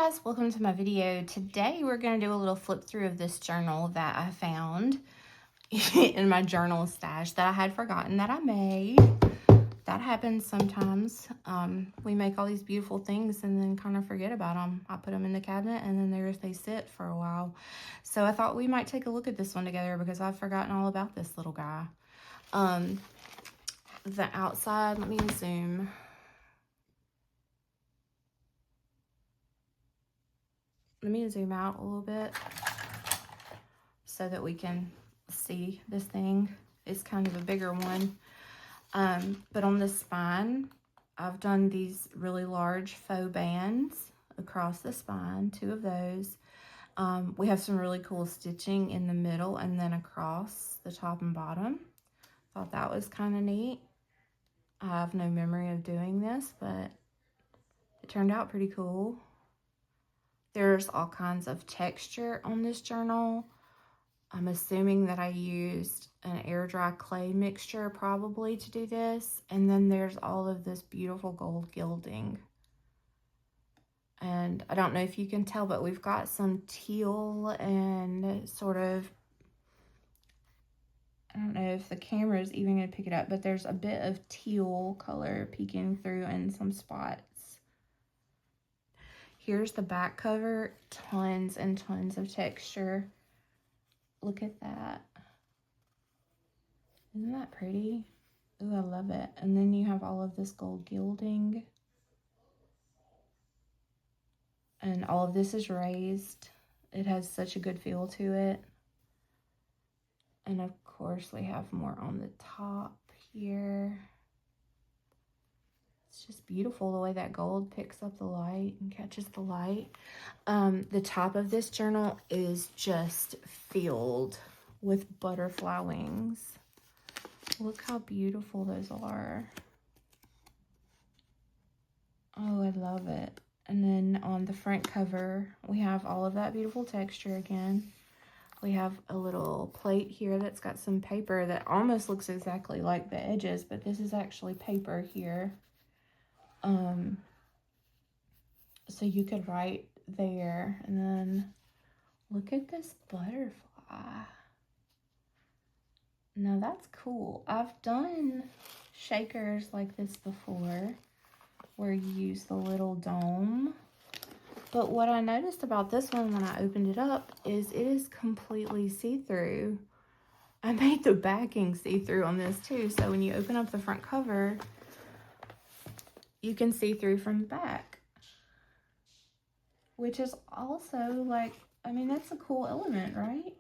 guys, welcome to my video. Today we're going to do a little flip through of this journal that I found in my journal stash that I had forgotten that I made. That happens sometimes. We make all these beautiful things and then kind of forget about them. I put them in the cabinet and then there they sit for a while. So I thought we might take a look at this one together because I've forgotten all about this little guy. The outside, let me zoom. Let me zoom out a little bit so that we can see this thing. It's kind of a bigger one. But on the spine, I've done these really large faux bands across the spine, 2 of those. We have some really cool stitching in the middle and then across the top and bottom. Thought that was kind of neat. I have no memory of doing this, but it turned out pretty cool. There's all kinds of texture on this journal. I'm assuming that I used an air dry clay mixture probably to do this. And then there's all of this beautiful gold gilding. And I don't know if you can tell, but we've got some teal and sort of, I don't know if the camera is even going to pick it up, but there's a bit of teal color peeking through in some spots. Here's the back cover, tons and tons of texture. Look at that. Isn't that pretty? Ooh, I love it. And then you have all of this gold gilding. And all of this is raised. It has such a good feel to it. And of course, we have more on the top here. It's just beautiful the way that gold picks up the light and catches the light. The top of this journal is just filled with butterfly wings. Look how beautiful those are. Oh, I love it. And then on the front cover, we have all of that beautiful texture again. We have a little plate here that's got some paper that almost looks exactly like the edges, but this is actually paper here. So you could write there, and then look at this butterfly. Now that's cool. I've done shakers like this before where you use the little dome, but what I noticed about this one when I opened it up is it is completely see-through. I made the backing see-through on this too, so when you open up the front cover, you can see through from the back, which is also like, I mean, that's a cool element, right?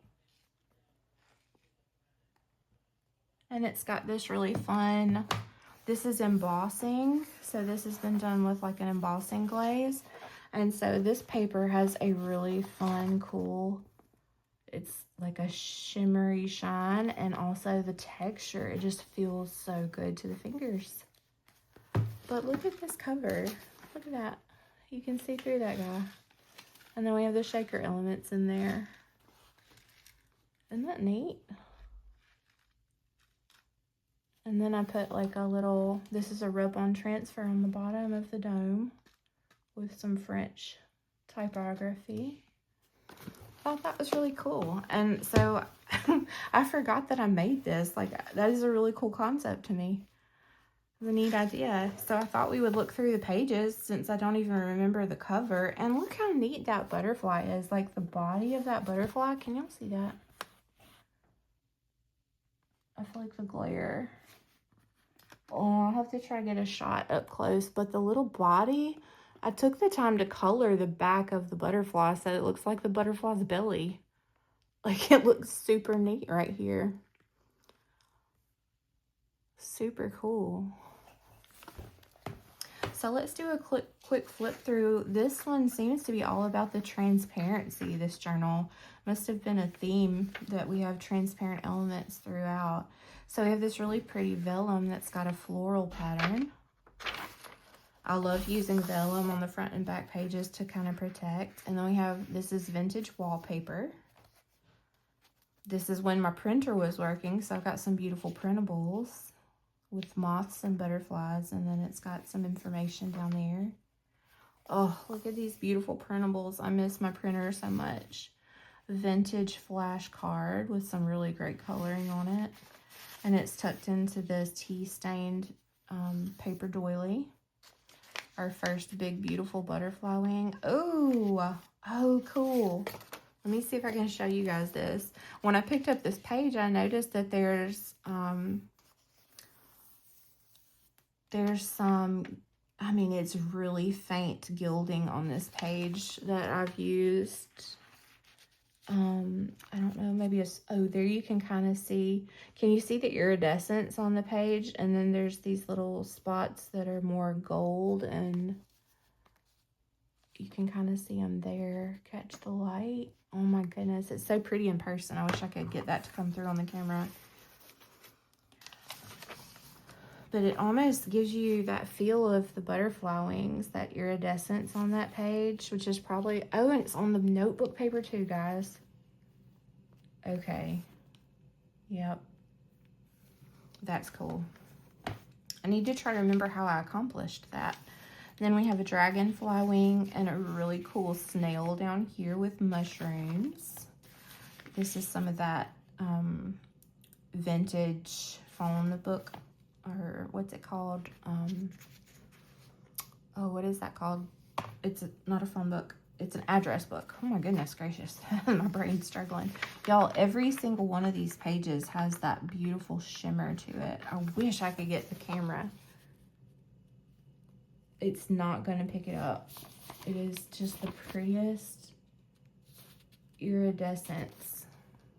And it's got this really fun, this is embossing. So this has been done with like an embossing glaze. And so this paper has a really fun, cool, it's like a shimmery shine, and also the texture, it just feels so good to the fingers. But look at this cover. Look at that. You can see through that guy. And then we have the shaker elements in there. Isn't that neat? And then I put like a little, this is a rub-on transfer on the bottom of the dome with some French typography. I thought that was really cool. And so I forgot that I made this. Like, that is a really cool concept to me. A neat idea. So I thought we would look through the pages since I don't even remember the cover. And look how neat that butterfly is. Like the body of that butterfly. Can y'all see that? I feel like the glare. Oh, I'll have to try to get a shot up close. But the little body, I took the time to color the back of the butterfly so it looks like the butterfly's belly. Like, it looks super neat right here. Super cool. So let's do a quick flip through. This one seems to be all about the transparency. This journal must have been a theme that we have transparent elements throughout. So we have this really pretty vellum that's got a floral pattern. I love using vellum on the front and back pages to kind of protect. And then we have, this is vintage wallpaper. This is when my printer was working, so I've got some beautiful printables with moths and butterflies, and then it's got some information down there. Oh, look at these beautiful printables. I miss my printer so much. Vintage flash card with some really great coloring on it. And it's tucked into this tea-stained paper doily. Our first big, beautiful butterfly wing. Oh, cool. Let me see if I can show you guys this. When I picked up this page, I noticed that there's some, I mean, it's really faint gilding on this page that I've used. I don't know, maybe it's, oh, there you can kind of see, can you see the iridescence on the page? And then there's these little spots that are more gold, and you can kind of see them there. Catch the light. Oh my goodness, it's so pretty in person. I wish I could get that to come through on the camera. But it almost gives you that feel of the butterfly wings, that iridescence on that page, which is probably, oh, and it's on the notebook paper too, guys. Okay. Yep. That's cool. I need to try to remember how I accomplished that. Then we have a dragonfly wing and a really cool snail down here with mushrooms. This is some of that vintage phone book, or what's it called? Oh, what is that called? It's not a phone book. It's an address book. Oh my goodness gracious. My brain's struggling. Y'all, every single one of these pages has that beautiful shimmer to it. I wish I could get the camera. It's not going to pick it up. It is just the prettiest iridescence.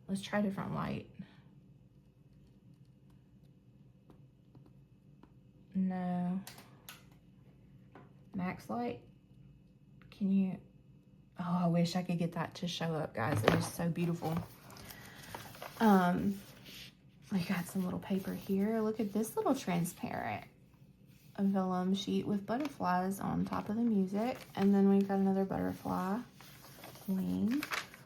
Let's try a different light. No. Max light? Can you... Oh, I wish I could get that to show up, guys. It is so beautiful. We got some little paper here. Look at this little transparent vellum sheet with butterflies on top of the music. And then we've got another butterfly wing.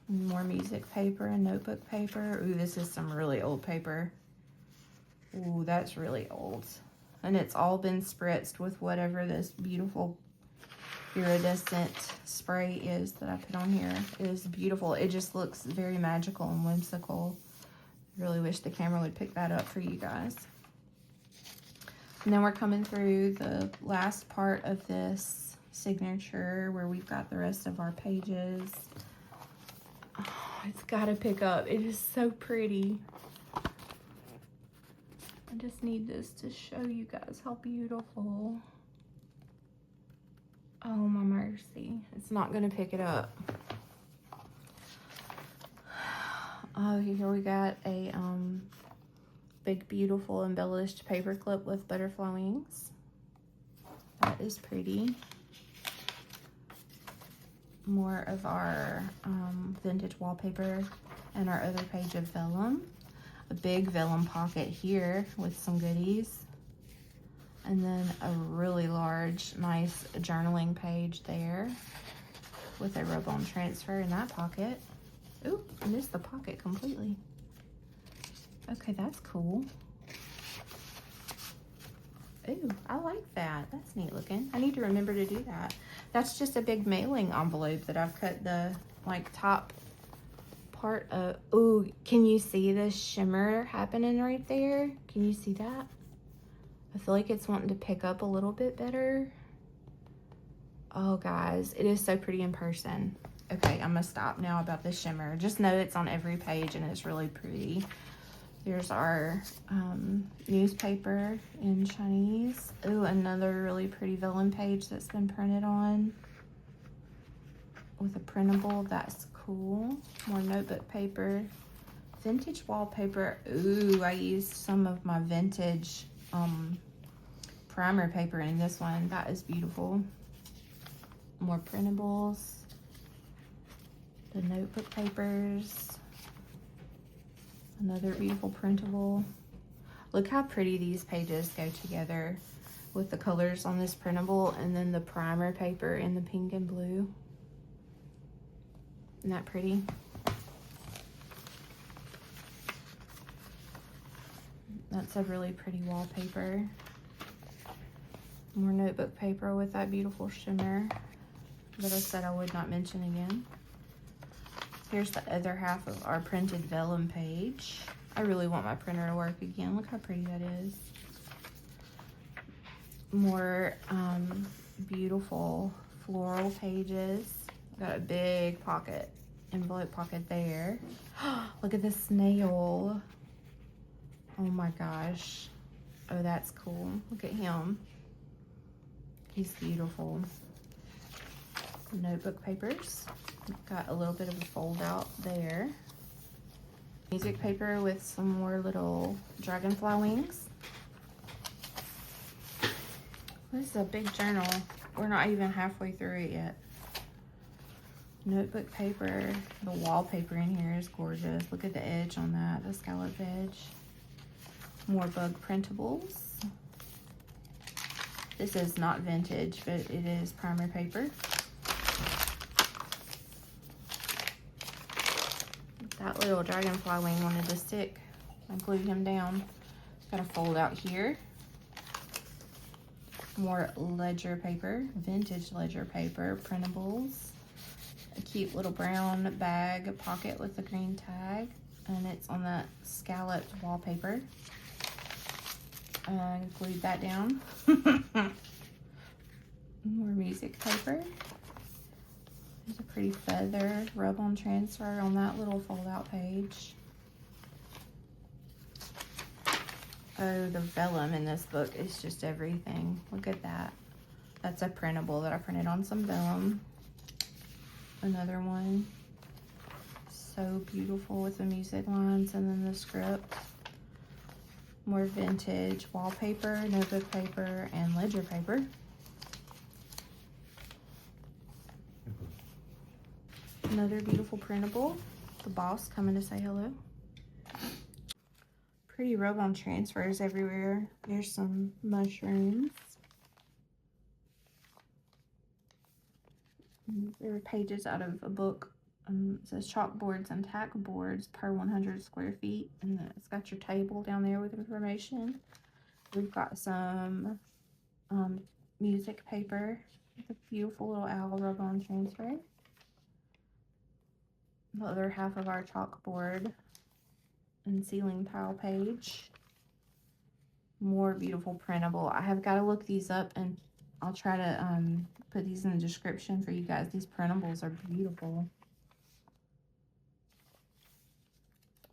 More music paper and notebook paper. Ooh, this is some really old paper. Ooh, that's really old. And it's all been spritzed with whatever this beautiful iridescent spray is that I put on here. It is beautiful. It just looks very magical and whimsical. Really wish the camera would pick that up for you guys. And then we're coming through the last part of this signature where we've got the rest of our pages. Oh, it's got to pick up. It is so pretty. I just need this to show you guys how beautiful. Oh my mercy. It's not going to pick it up. Oh, here we got a big, beautiful, embellished paper clip with butterfly wings. That is pretty. More of our vintage wallpaper and our other page of vellum. A big vellum pocket here with some goodies. And then a really large, nice journaling page there with a rub-on transfer in that pocket. Ooh, I missed the pocket completely. Okay, that's cool. Ooh, I like that. That's neat looking. I need to remember to do that. That's just a big mailing envelope that I've cut the, like, top part of. Ooh, can you see the shimmer happening right there? Can you see that? I feel like it's wanting to pick up a little bit better. Oh, guys, it is so pretty in person. Okay, I'm gonna stop now about the shimmer. Just know it's on every page and it's really pretty. Here's our newspaper in Chinese. Ooh, another really pretty vellum page that's been printed on with a printable. That's cool. More notebook paper. Vintage wallpaper. Ooh, I used some of my vintage primer paper in this one. That is beautiful. More printables. The notebook papers. Another beautiful printable. Look how pretty these pages go together with the colors on this printable and then the primer paper in the pink and blue. Isn't that pretty? That's a really pretty wallpaper. More notebook paper with that beautiful shimmer. that I said I would not mention again. Here's the other half of our printed vellum page. I really want my printer to work again. Look how pretty that is. More beautiful floral pages. Got a big pocket, envelope pocket there. Look at this snail. Oh my gosh. Oh, that's cool. Look at him. He's beautiful. Notebook papers. Got a little bit of a fold out there. Music paper with some more little dragonfly wings. This is a big journal. We're not even halfway through it yet. Notebook paper. The wallpaper in here is gorgeous. Look at the edge on that, the scalloped edge. More bug printables. This is not vintage, but it is primer paper. That little dragonfly wing wanted to stick. I glued him down. Got a fold out here. More ledger paper, vintage ledger paper, printables. A cute little brown bag pocket with a green tag, and it's on that scalloped wallpaper. Glued that down. More music paper. There's a pretty feather rub-on transfer on that little fold-out page. Oh, the vellum in this book is just everything. Look at that. That's a printable that I printed on some vellum. Another one. So beautiful with the music lines and then the script. More vintage wallpaper, notebook paper, and ledger paper. Another beautiful printable. The boss coming to say hello. Pretty rub-on transfers everywhere. There's some mushrooms. There are pages out of a book. It says chalkboards and tack boards per 100 square feet. And it's got your table down there with information. We've got some music paper with a beautiful little owl rub-on transfer. The other half of our chalkboard and ceiling tile page. More beautiful printable. I have got to look these up, and I'll try to put these in the description for you guys. These printables are beautiful.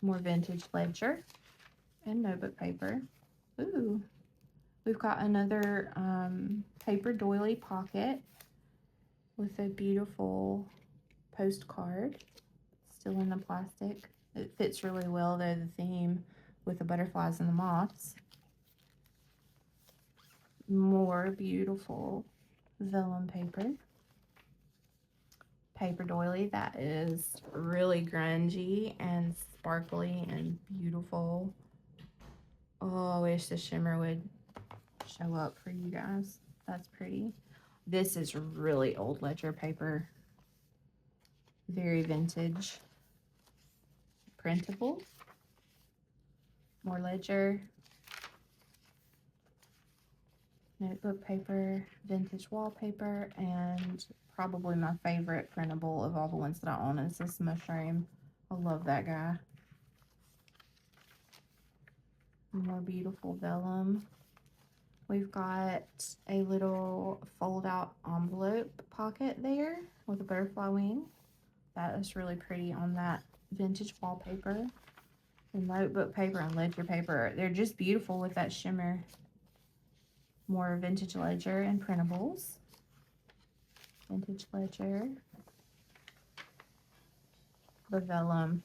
More vintage ledger and notebook paper. Ooh, we've got another paper doily pocket with a beautiful postcard. Still in the plastic. It fits really well though, the theme with the butterflies and the moths. More beautiful vellum paper. Paper doily that is really grungy and sparkly and beautiful. Oh, I wish the shimmer would show up for you guys. That's pretty. This is really old ledger paper. Very vintage. Printable. More ledger. Notebook paper, vintage wallpaper, and probably my favorite printable of all the ones that I own is this mushroom. I love that guy. More beautiful vellum. We've got a little fold-out envelope pocket there with a butterfly wing. That is really pretty on that vintage wallpaper. The notebook paper and ledger paper, they're just beautiful with that shimmer. More vintage ledger and printables. Vintage ledger. The vellum.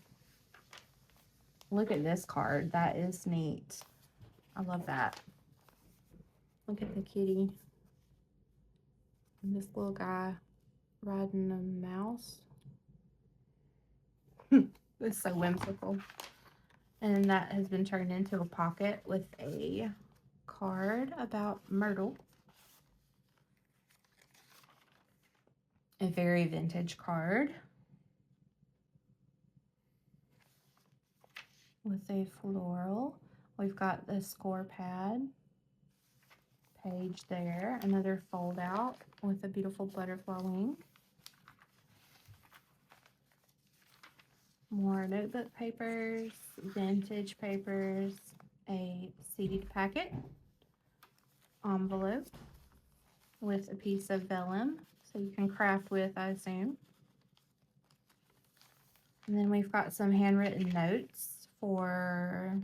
Look at this card. That is neat. I love that. Look at the kitty. And this little guy riding a mouse. It's so whimsical. And that has been turned into a pocket with a card about Myrtle. A very vintage card with a floral. We've got the score pad page there. Another fold out with a beautiful butterfly wing. More notebook papers, vintage papers, a seed packet, envelope with a piece of vellum, so you can craft with, I assume. And then we've got some handwritten notes for,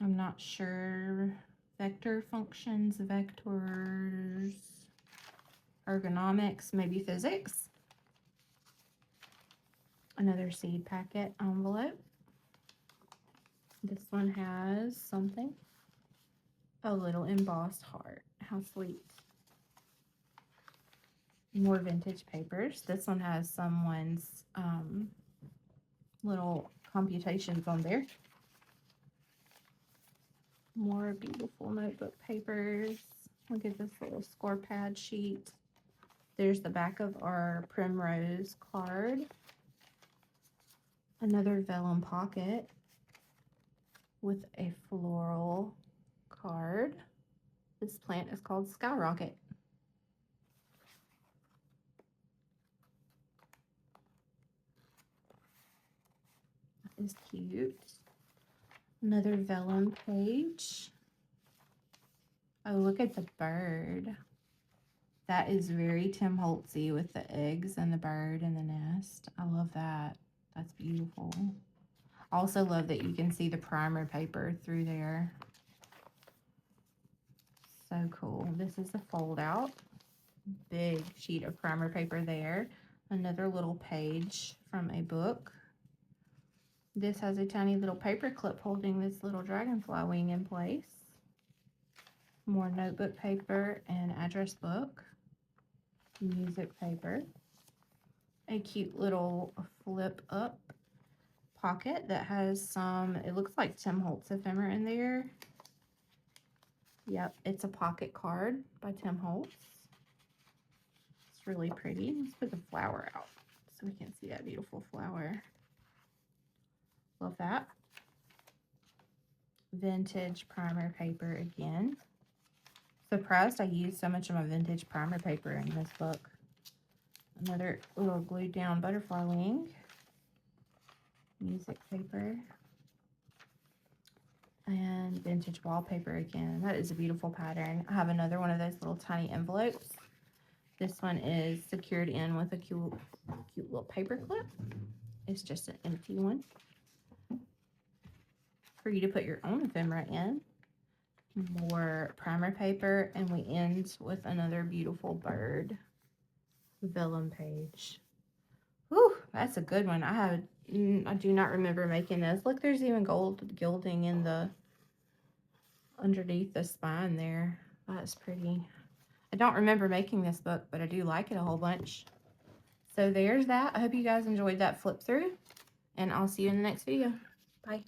I'm not sure, vector functions, vectors, ergonomics, maybe physics. Another seed packet envelope. This one has something. A little embossed heart. How sweet. More vintage papers. This one has someone's little computations on there. More beautiful notebook papers. Look at this little score pad sheet. There's the back of our primrose card. Another vellum pocket with a floral card. This plant is called Skyrocket. That is cute. Another vellum page. Oh, look at the bird. That is very Tim Holtzy with the eggs and the bird and the nest. I love that. That's beautiful. I also love that you can see the primer paper through there. So cool. This is a fold out. Big sheet of primer paper there. Another little page from a book. This has a tiny little paper clip holding this little dragonfly wing in place. More notebook paper and address book. Music paper. A cute little flip up pocket that has some, it looks like Tim Holtz ephemera in there. Yep, it's a pocket card by Tim Holtz. It's really pretty. Let's put the flower out so we can see that beautiful flower. Love that. Vintage primer paper again. Surprised I used so much of my vintage primer paper in this book. Another little glued down butterfly wing. Music paper. And vintage wallpaper again. That is a beautiful pattern. I have another one of those little tiny envelopes. This one is secured in with a cute little paper clip. It's just an empty one for you to put your own ephemera in. More primer paper, and we end with another beautiful bird vellum page. Whew, that's a good one. I do not remember making this. Look, there's even gold gilding in the underneath the spine there. That's pretty. I don't remember making this book, but I do like it a whole bunch. So there's that. I hope you guys enjoyed that flip through, and I'll see you in the next video. Bye.